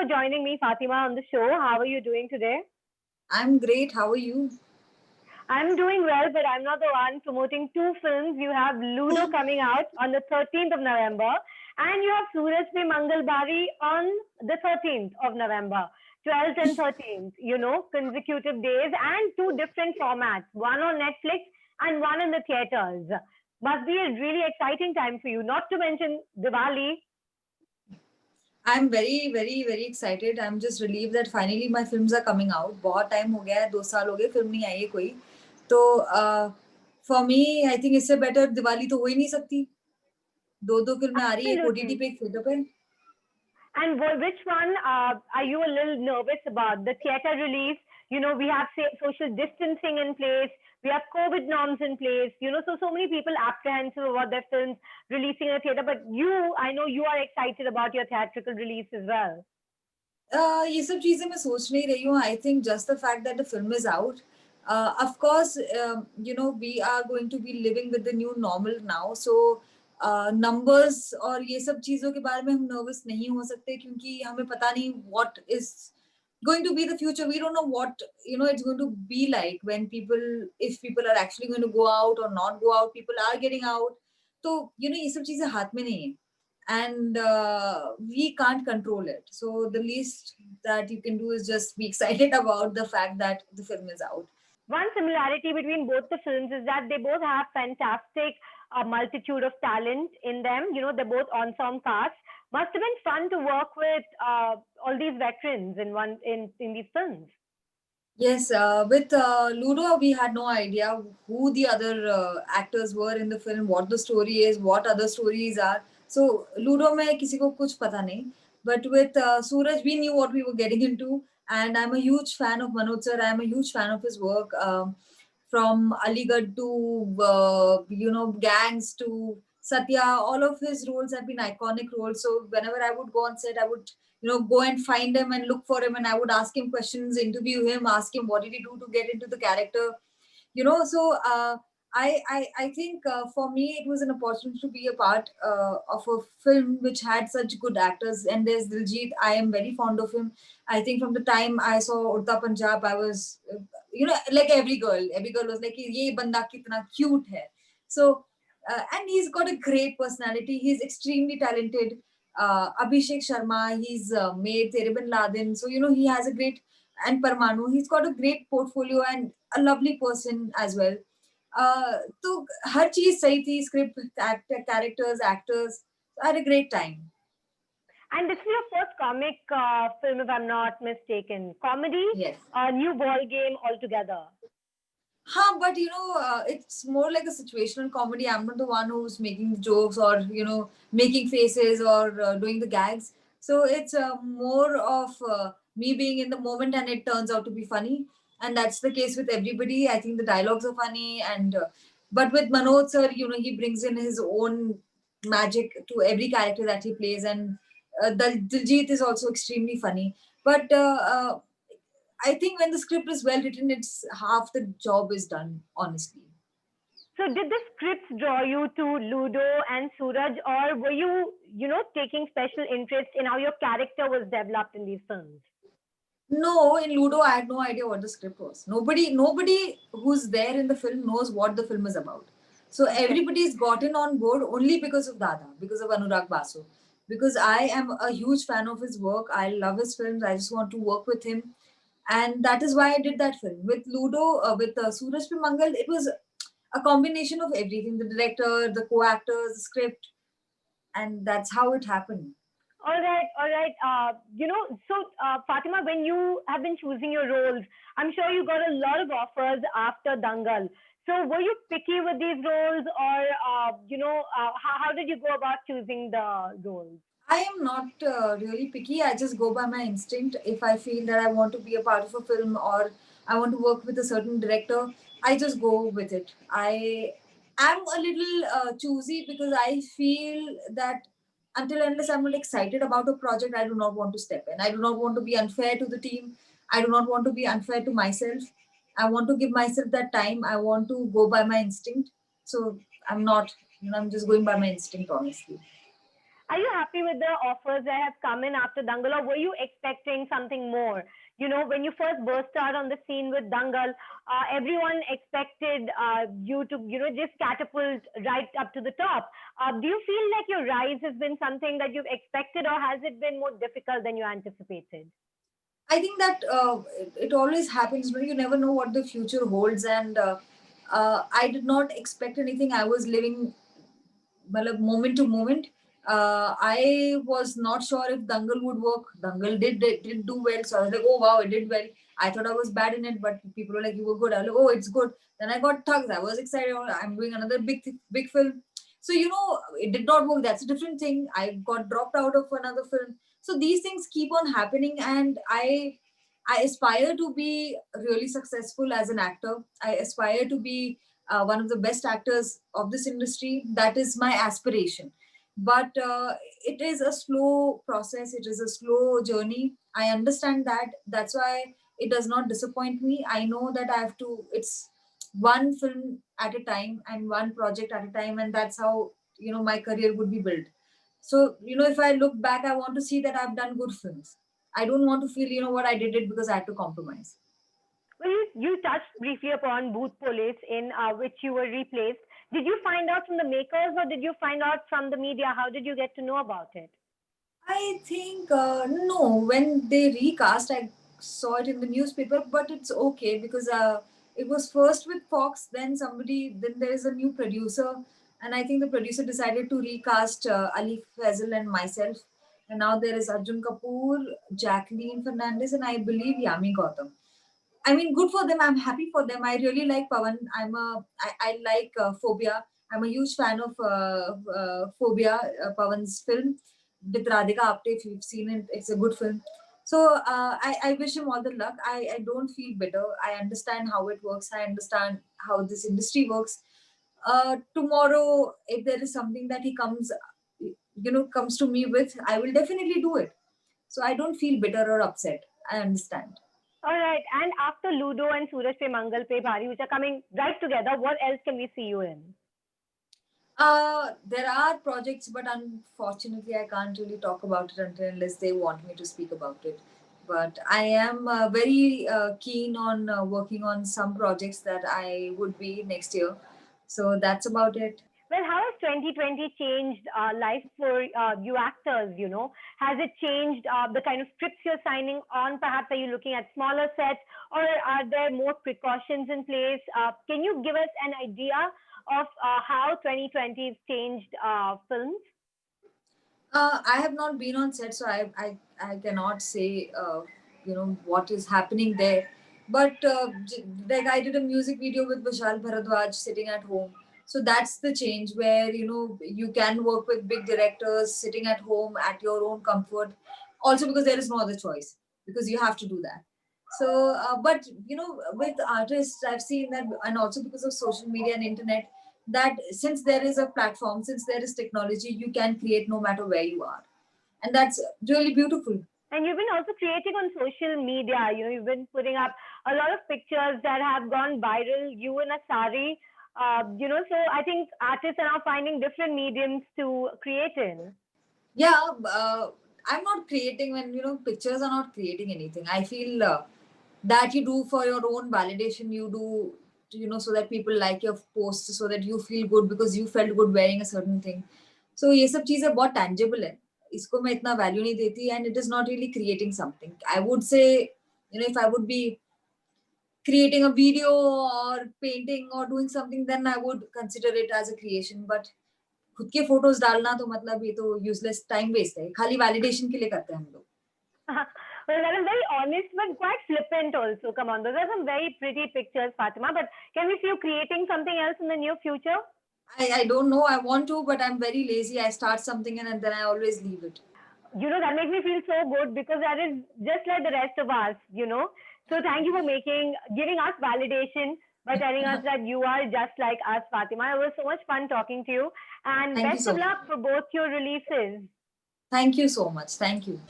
joining me, Fatima, on the show. How are you doing today? I'm great. How are you? I'm doing well, but I'm not the one promoting two films. You have Ludo coming out on the 13th of November, and you have Suraj P. Mangalbari on the 13th of November. 12th and 13th, consecutive days and two different formats, one on Netflix and one in the theaters. Must be a really exciting time for you, not to mention Diwali. I'm very, very, very excited. I'm just relieved that finally my films are coming out. बहुत time हो गया है, 2 साल हो गए film नहीं आई है कोई. तो for me, I think इससे better दिवाली तो हो ही नहीं सकती. दो फिल्में आ रही है, एक OTT Absolutely. पे, एक थिएटर पे. And which one are you a little nervous about? The theater release, we have social distancing in place, we have COVID norms in place, so many people apprehensive about their films releasing in a theater. But I know you are excited about your theatrical release as well. ये सब चीजें मैं सोच नहीं रही हूँ. I think just the fact that the film is out. Of course, we are going to be living with the new normal now. So numbers और ये सब चीजों के बारे में हम nervous नहीं हो सकते क्योंकि हमें पता नहीं what is going to be the future. We don't know what it's going to be like when if people are actually going to go out or not go out. People are getting out. तो ये सब चीजें हाथ में नहीं है. And we can't control it. So the least that you can do is just be excited about the fact that the film is out. One similarity between both the films is that they both have fantastic multitude of talent in them. They're both ensemble casts. Must have been fun to work with all these veterans in these films. Yes, with Ludo, we had no idea who the other actors were in the film, what the story is, what other stories are. So Ludo में किसी को कुछ पता नहीं. But with Suraj, we knew what we were getting into, and I'm a huge fan of Manoj sir. I'm a huge fan of his work. From Aligarh to Gangs to Satya, all of his roles have been iconic roles. So whenever I would go on set, I would go and find him and look for him, and I would ask him questions, interview him, ask him what did he do to get into the character. So I think for me it was an opportunity to be a part of a film which had such good actors. And there's Diljit. I am very fond of him. I think from the time I saw Urta Punjab, I was like every girl was like ye banda kitna cute hai. So and he's got a great personality. He's extremely talented. Abhishek Sharma, he's made Tere Bin Laden. So he has a great, and Parmanu, he's got a great portfolio and a lovely person as well. तो हर चीज सही थी. Script, characters, actors. I had a great time. And this is your first comic film, if I'm not mistaken. Comedy, Yes. new ball game altogether. But it's more like a situational comedy. I'm not the one who's making the jokes or making faces or doing the gags. So it's more of me being in the moment, and it turns out to be funny. And that's the case with everybody. I think the dialogues are funny, and but with Manoj sir, he brings in his own magic to every character that he plays, and Diljit is also extremely funny. But I think when the script is well written, it's half the job is done, honestly. So did the scripts draw you to Ludo and Suraj, or were you, taking special interest in how your character was developed in these films? No, in Ludo, I had no idea what the script was. Nobody who's there in the film knows what the film is about. So everybody's gotten on board only because of Dada, because of Anurag Basu. Because I am a huge fan of his work. I love his films. I just want to work with him. And that is why I did that film. With Ludo, with Suraj P. Mangal, it was a combination of everything: the director, the co actors, the script. And that's how it happened. All right, all right. Fatima, when you have been choosing your roles, I'm sure you got a lot of offers after Dangal. So were you picky with these roles, or how did you go about choosing the roles? I am not really picky. I just go by my instinct. If I feel that I want to be a part of a film or I want to work with a certain director, I just go with it. I am a little choosy because I feel that until unless I'm not excited about a project, I do not want to step in. I do not want to be unfair to the team. I do not want to be unfair to myself. I want to give myself that time. I want to go by my instinct. So I'm not, I'm just going by my instinct, honestly. Are you happy with the offers that have come in after Dangal, or were you expecting something more? When you first burst out on the scene with Dangal, everyone expected you to, just catapult right up to the top. Do you feel like your rise has been something that you've expected, or has it been more difficult than you anticipated? I think that it always happens, but you never know what the future holds. And I did not expect anything. I was living moment to moment. I was not sure if Dangal would work. Dangal did do well, so I was like, oh wow, it did well. I thought I was bad in it, but people were like, you were good. I was like, oh, it's good. Then I got thugs. I was excited. I'm doing another big film. So it did not work. That's a different thing. I got dropped out of another film. So these things keep on happening, and I aspire to be really successful as an actor. I aspire to be one of the best actors of this industry. That is my aspiration. But it is a slow process, it is a slow journey. I understand that. That's why it does not disappoint me. I know that I have to, it's one film at a time and one project at a time, and that's how my career would be built. So if I look back, I want to see that I've done good films. I don't want to feel what I did it because I had to compromise. Well, you touched briefly upon Bhoot Police, in which you were replaced. Did you find out from the makers, or did you find out from the media? How did you get to know about it? I think no. When they recast, I saw it in the newspaper, but it's okay because it was first with Fox, then there is a new producer, and I think the producer decided to recast Ali Faisal and myself, and now there is Arjun Kapoor, Jacqueline Fernandez, and I believe Yami Gautam. I mean, good for them. I'm happy for them. I really like Pawan. I like Phobia. I'm a huge fan of Phobia, Pawan's film with Radhika Apte. If you've seen it, it's a good film. So I wish him all the luck. I don't feel bitter. I understand how it works. I understand how this industry works. Tomorrow, if there is something that he comes to me with, I will definitely do it. So I don't feel bitter or upset. I understand. All right. And after Ludo and Suraj Pe Mangal Pe Bhari, which are coming right together, what else can we see you in? There are projects, but unfortunately, I can't really talk about it unless they want me to speak about it. But I am very keen on working on some projects that I would be next year. So that's about it. Well, how has 2020 changed life for you actors? Has it changed the kind of scripts you're signing on? Perhaps are you looking at smaller sets, or are there more precautions in place? Can you give us an idea of how 2020 has changed films? I have not been on set, so I cannot say what is happening there. But like I did a music video with Vishal Bharadwaj sitting at home. So that's the change where you can work with big directors sitting at home at your own comfort. Also because there is no other choice because you have to do that. So, but with artists, I've seen that, and also because of social media and internet, that since there is a platform, since there is technology, you can create no matter where you are. And that's really beautiful. And you've been also creating on social media. You've been putting up a lot of pictures that have gone viral. You in a sari. So I think artists are now finding different mediums to create in. Yeah, I'm not creating when, pictures are not creating anything. I feel that you do for your own validation, you do, so that people like your post, so that you feel good because you felt good wearing a certain thing. So ये सब चीजें बहुत tangible है. इसको मैं इतना value नहीं देती, and it is not really creating something. I would say, if I would be creating a video or painting or doing something, then I would consider it as a creation. But खुद के photos डालना तो मतलब ये तो useless time waste है, खाली validation के लिए करते हैं हम लोग. Well, that is very honest but quite flippant also. Come on, those are some very pretty pictures, Fatima. But can we see you creating something else in the near future? I don't know. I want to, but I'm very lazy. I start something and then I always leave it. That makes me feel so good because that is just like the rest of us. So thank you for giving us validation by telling us that you are just like us, Fatima. It was so much fun talking to you. And best of luck for both your releases. Thank you so much. Thank you.